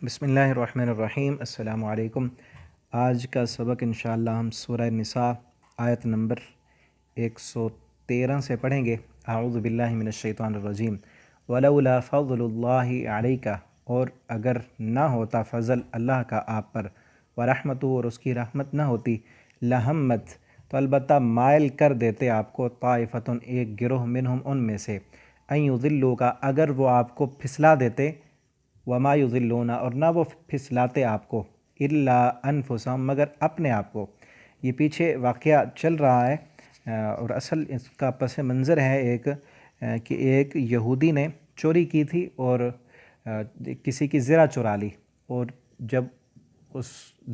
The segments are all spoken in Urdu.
بسم اللہ الرحمن الرحیم۔ السلام علیکم۔ آج کا سبق انشاءاللہ ہم سورہ نساء آیت نمبر 113 سے پڑھیں گے۔ اعوذ باللہ من الشیطان الرجیم۔ ولولا فضل اللہ علیک، اور اگر نہ ہوتا فضل اللہ کا آپ پر، ورحمتہ، اور اس کی رحمت نہ ہوتی، لہمت، تو البتہ مائل کر دیتے آپ کو، طائفتن، ایک گروہ، منہم، ان میں سے، ان یضلوک، اگر وہ آپ کو پھسلا دیتے، وما یضلون، اور نہ وہ پھسلاتے آپ کو، الا انفسہم، مگر اپنے آپ کو۔ یہ پیچھے واقعہ چل رہا ہے اور اصل اس کا پس منظر ہے کہ ایک یہودی نے چوری کی تھی اور کسی کی زرہ چرا لی، اور جب اس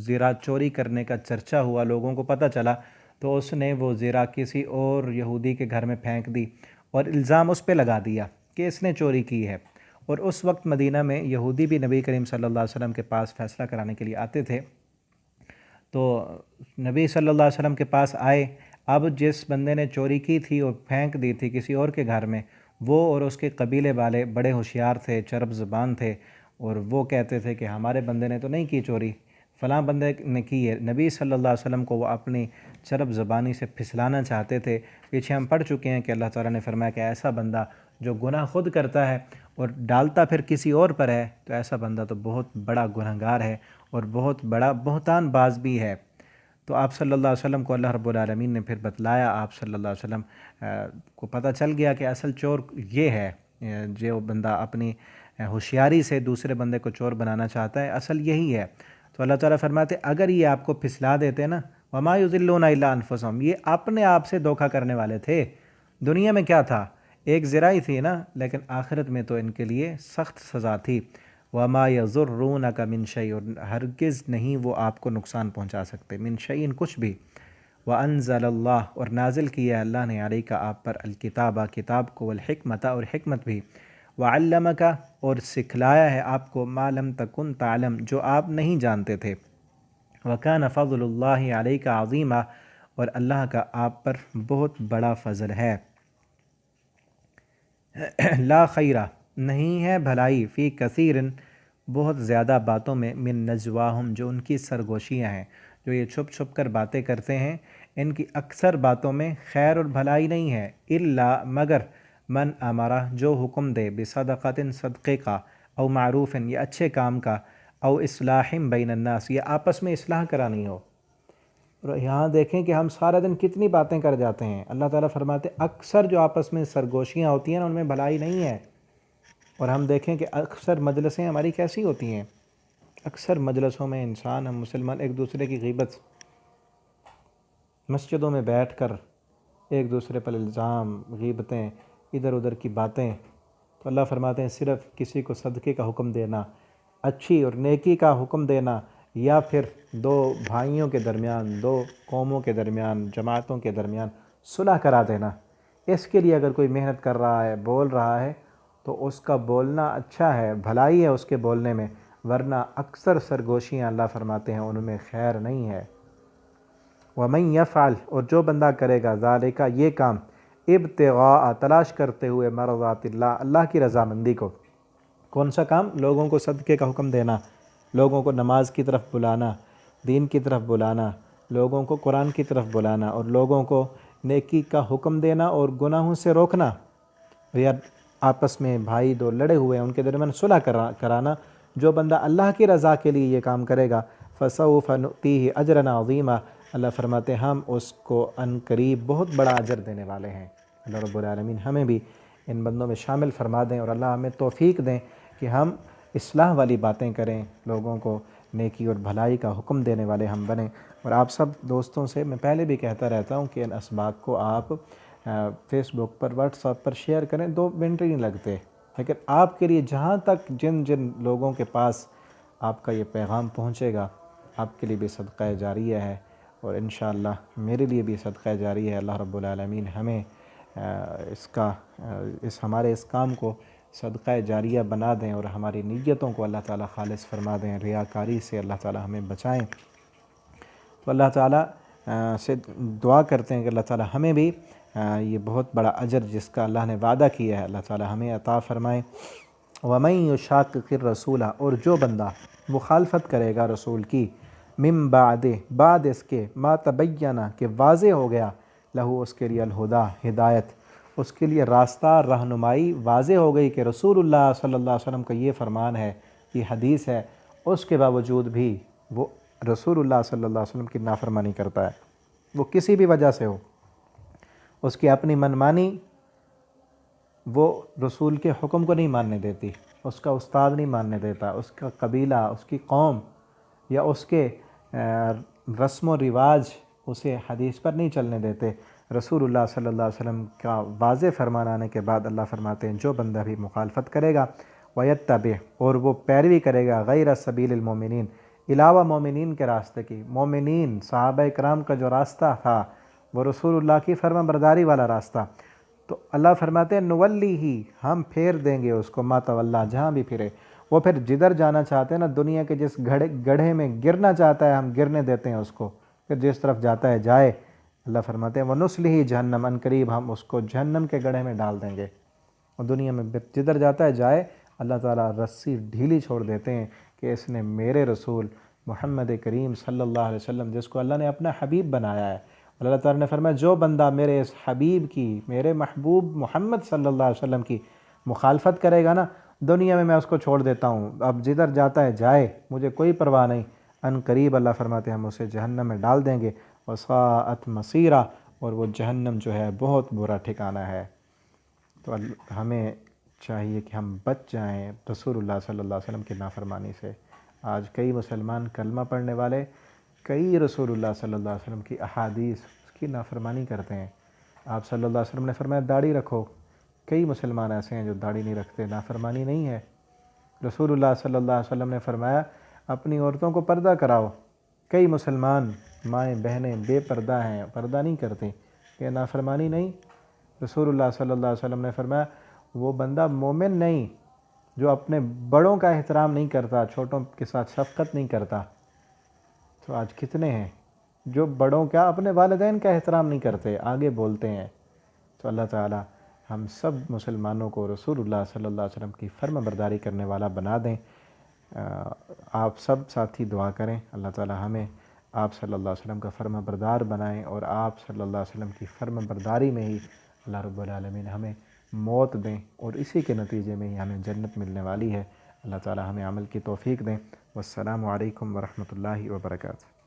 زرہ چوری کرنے کا چرچہ ہوا، لوگوں کو پتہ چلا، تو اس نے وہ زرہ کسی اور یہودی کے گھر میں پھینک دی اور الزام اس پہ لگا دیا کہ اس نے چوری کی ہے۔ اور اس وقت مدینہ میں یہودی بھی نبی کریم صلی اللہ علیہ وسلم کے پاس فیصلہ کرانے کے لیے آتے تھے، تو نبی صلی اللہ علیہ وسلم کے پاس آئے۔ اب جس بندے نے چوری کی تھی اور پھینک دی تھی کسی اور کے گھر میں، وہ اور اس کے قبیلے والے بڑے ہوشیار تھے، چرب زبان تھے، اور وہ کہتے تھے کہ ہمارے بندے نے تو نہیں کی چوری، فلاں بندے نے کی ہے۔ نبی صلی اللہ علیہ وسلم کو وہ اپنی چرب زبانی سے پھسلانا چاہتے تھے۔ پیچھے ہم پڑھ چکے ہیں کہ اللہ تعالیٰ نے فرمایا کہ ایسا بندہ جو گناہ خود کرتا ہے اور ڈالتا پھر کسی اور پر ہے، تو ایسا بندہ تو بہت بڑا گنہگار ہے اور بہت بڑا بہتان باز بھی ہے۔ تو آپ صلی اللہ علیہ وسلم کو اللہ رب العالمین نے پھر بتلایا، آپ صلی اللہ علیہ وسلم کو پتہ چل گیا کہ اصل چور یہ ہے، جو بندہ اپنی ہوشیاری سے دوسرے بندے کو چور بنانا چاہتا ہے، اصل یہی ہے۔ تو اللہ تعالیٰ فرماتے اگر یہ آپ کو پھسلا دیتے نا، وما یضلون الا انفسہم، یہ اپنے آپ سے دھوکہ کرنے والے تھے۔ دنیا میں کیا تھا؟ ایک زرہ ہی تھی نا، لیکن آخرت میں تو ان کے لیے سخت سزا تھی۔ وما یضرونک من شیء، اور ہرگز نہیں وہ آپ کو نقصان پہنچا سکتے، من شیء، کچھ بھی۔ وانزل اللہ، اور نازل کیا اللہ نے، علیک، آپ پر، الکتابہ، کتاب کو، والحکمت، اور حکمت بھی، وعلمک، اور سکھلایا ہے آپ کو، ما لم تکن تعلم، جو آپ نہیں جانتے تھے۔ وکان فضل اللہ علیک عظیما، اور اللہ کا آپ پر بہت بڑا فضل ہے۔ لا خیرہ، نہیں ہے بھلائی، فی کثیر، بہت زیادہ باتوں میں، من نجواہم، جو ان کی سرگوشیاں ہیں، جو یہ چھپ چھپ کر باتیں کرتے ہیں، ان کی اکثر باتوں میں خیر اور بھلائی نہیں ہے، الا، مگر، من امرہ، جو حکم دے، بصدقۃ، صدقے کا، او معروف، یا اچھے کام کا، او اصلاح بین الناس، یا آپس میں اصلاح کرانی ہو۔ اور یہاں دیکھیں کہ ہم سارا دن کتنی باتیں کر جاتے ہیں، اللہ تعالیٰ فرماتے اکثر جو آپس میں سرگوشیاں ہوتی ہیں نا، ان میں بھلائی نہیں ہے۔ اور ہم دیکھیں کہ اکثر مجلسیں ہماری کیسی ہوتی ہیں، اکثر مجلسوں میں انسان، ہم مسلمان، ایک دوسرے کی غیبت، مسجدوں میں بیٹھ کر ایک دوسرے پر الزام، غیبتیں، ادھر ادھر کی باتیں۔ تو اللہ فرماتے ہیں صرف کسی کو صدقے کا حکم دینا، اچھی اور نیکی کا حکم دینا، یا پھر دو بھائیوں کے درمیان، دو قوموں کے درمیان، جماعتوں کے درمیان صلح کرا دینا، اس کے لیے اگر کوئی محنت کر رہا ہے، بول رہا ہے، تو اس کا بولنا اچھا ہے، بھلائی ہے اس کے بولنے میں، ورنہ اکثر سرگوشیاں اللہ فرماتے ہیں ان میں خیر نہیں ہے۔ وَمَن يَفْعَلْ، اور جو بندہ کرے گا، ذَلِكَ، یہ کام، ابتغاء، تلاش کرتے ہوئے، مرضات اللہ، اللہ کی رضامندی کو۔ کون سا کام؟ لوگوں کو صدقے کا حکم دینا، لوگوں کو نماز کی طرف بلانا، دین کی طرف بلانا، لوگوں کو قرآن کی طرف بلانا، اور لوگوں کو نیکی کا حکم دینا اور گناہوں سے روکنا، یا آپس میں بھائی دو لڑے ہوئے ہیں ان کے درمیان صلح کرانا۔ جو بندہ اللہ کی رضا کے لیے یہ کام کرے گا، فَسَوْفَ نُؤْتِيهِ أَجْرًا عَظِيمًا، اللہ فرماتے ہیں ہم اس کو عن قریب بہت بڑا اجر دینے والے ہیں۔ اللہ رب العالمین ہمیں بھی ان بندوں میں شامل فرما دیں، اور اللہ ہمیں توفیق دیں کہ ہم اصلاح والی باتیں کریں، لوگوں کو نیکی اور بھلائی کا حکم دینے والے ہم بنیں۔ اور آپ سب دوستوں سے میں پہلے بھی کہتا رہتا ہوں کہ ان اسباق کو آپ فیس بک پر، واٹس ایپ پر شیئر کریں، 2 منٹ ہی نہیں لگتے، لیکن آپ کے لیے جہاں تک جن جن لوگوں کے پاس آپ کا یہ پیغام پہنچے گا، آپ کے لیے بھی صدقہ جاریہ ہے، اور انشاءاللہ میرے لیے بھی صدقہ جاریہ ہے۔ اللہ رب العالمین ہمیں ہمارے اس کام کو صدقہ جاریہ بنا دیں، اور ہماری نیتوں کو اللہ تعالیٰ خالص فرما دیں، ریاکاری سے اللہ تعالیٰ ہمیں بچائیں۔ تو اللہ تعالیٰ سے دعا کرتے ہیں کہ اللہ تعالیٰ ہمیں بھی یہ بہت بڑا اجر جس کا اللہ نے وعدہ کیا ہے، اللہ تعالیٰ ہمیں عطا فرمائیں۔ وَمَن يُشَاقِقِ الرَّسُولَ، اور جو بندہ مخالفت کرے گا رسول کی، من بعد اس کے، ما تبینہ کہ واضح ہو گیا، لہو اس کے لیے الہدا ہدایت، اس کے لیے راستہ رہنمائی واضح ہو گئی کہ رسول اللہ صلی اللہ علیہ وسلم کا یہ فرمان ہے، یہ حدیث ہے، اس کے باوجود بھی وہ رسول اللہ صلی اللہ علیہ وسلم کی نافرمانی کرتا ہے، وہ کسی بھی وجہ سے ہو، اس کی اپنی منمانی وہ رسول کے حکم کو نہیں ماننے دیتی، اس کا استاد نہیں ماننے دیتا، اس کا قبیلہ، اس کی قوم یا اس کے رسم و رواج اسے حدیث پر نہیں چلنے دیتے۔ رسول اللہ صلی اللہ علیہ وسلم کا واضح فرمان آنے کے بعد اللہ فرماتے ہیں جو بندہ بھی مخالفت کرے گا وَيَتَّبِعْ، اور وہ پیروی کرے گا غیر سبیل المومنین، علاوہ مومنین کے راستے کی، مومنین صحابہ کرام کا جو راستہ تھا وہ رسول اللہ کی فرما برداری والا راستہ، تو اللہ فرماتے ہیں نولی ہی، ہم پھیر دیں گے اس کو، ما تولا، جہاں بھی پھرے، وہ پھر جدھر جانا چاہتے ہیں نا، دنیا کے جس گڑھے میں گرنا چاہتا ہے ہم گرنے دیتے ہیں اس کو، پھر جس طرف جاتا ہے جائے۔ اللہ فرماتے ہیں وَنُصْلِهِ جہنم، ان قریب ہم اس کو جہنم کے گڑھے میں ڈال دیں گے، اور دنیا میں جدھر جاتا ہے جائے، اللہ تعالیٰ رسی ڈھیلی چھوڑ دیتے ہیں کہ اس نے میرے رسول محمد کریم صلی اللہ علیہ وسلم، جس کو اللہ نے اپنا حبیب بنایا ہے، اللہ تعالیٰ نے فرمایا جو بندہ میرے اس حبیب کی، میرے محبوب محمد صلی اللہ علیہ وسلم کی مخالفت کرے گا نا، دنیا میں اس کو چھوڑ دیتا ہوں، اب جدھر جاتا ہے جائے، مجھے کوئی پرواہ نہیں، ان قریب اللہ فرماتے ہیں ہم اسے جہنم میں ڈال دیں گے، وَسَاءَتْ مَصِيرًا، اور وہ جہنم جو ہے بہت برا ٹھکانہ ہے۔ تو ہمیں چاہیے کہ ہم بچ جائیں رسول اللہ صلی اللہ علیہ وسلم کی نافرمانی سے۔ آج کئی مسلمان کلمہ پڑھنے والے کئی رسول اللہ صلی اللہ علیہ وسلم کی احادیث اس کی نافرمانی کرتے ہیں۔ آپ صلی اللہ علیہ وسلم نے فرمایا داڑھی رکھو، کئی مسلمان ایسے ہیں جو داڑھی نہیں رکھتے، نافرمانی نہیں ہے۔ رسول اللہ صلی اللہ علیہ وسلم نے فرمایا اپنی عورتوں کو پردہ کراؤ، کئی مسلمان مائیں بہنیں بے پردہ ہیں، پردہ نہیں کرتے، یہ نافرمانی نہیں؟ رسول اللہ صلی اللہ علیہ وسلم نے فرمایا وہ بندہ مومن نہیں جو اپنے بڑوں کا احترام نہیں کرتا، چھوٹوں کے ساتھ شفقت نہیں کرتا۔ تو آج کتنے ہیں جو بڑوں کا، اپنے والدین کا احترام نہیں کرتے، آگے بولتے ہیں۔ تو اللہ تعالیٰ ہم سب مسلمانوں کو رسول اللہ صلی اللہ علیہ وسلم کی فرما برداری کرنے والا بنا دیں۔ آپ سب ساتھی دعا کریں اللہ تعالیٰ ہمیں آپ صلی اللہ علیہ وسلم کا فرما بردار بنائیں، اور آپ صلی اللہ علیہ وسلم کی فرما برداری میں ہی اللہ رب العالمین ہمیں موت دیں، اور اسی کے نتیجے میں ہی ہمیں جنت ملنے والی ہے۔ اللہ تعالیٰ ہمیں عمل کی توفیق دیں۔ والسلام علیکم ورحمۃ اللہ وبرکاتہ۔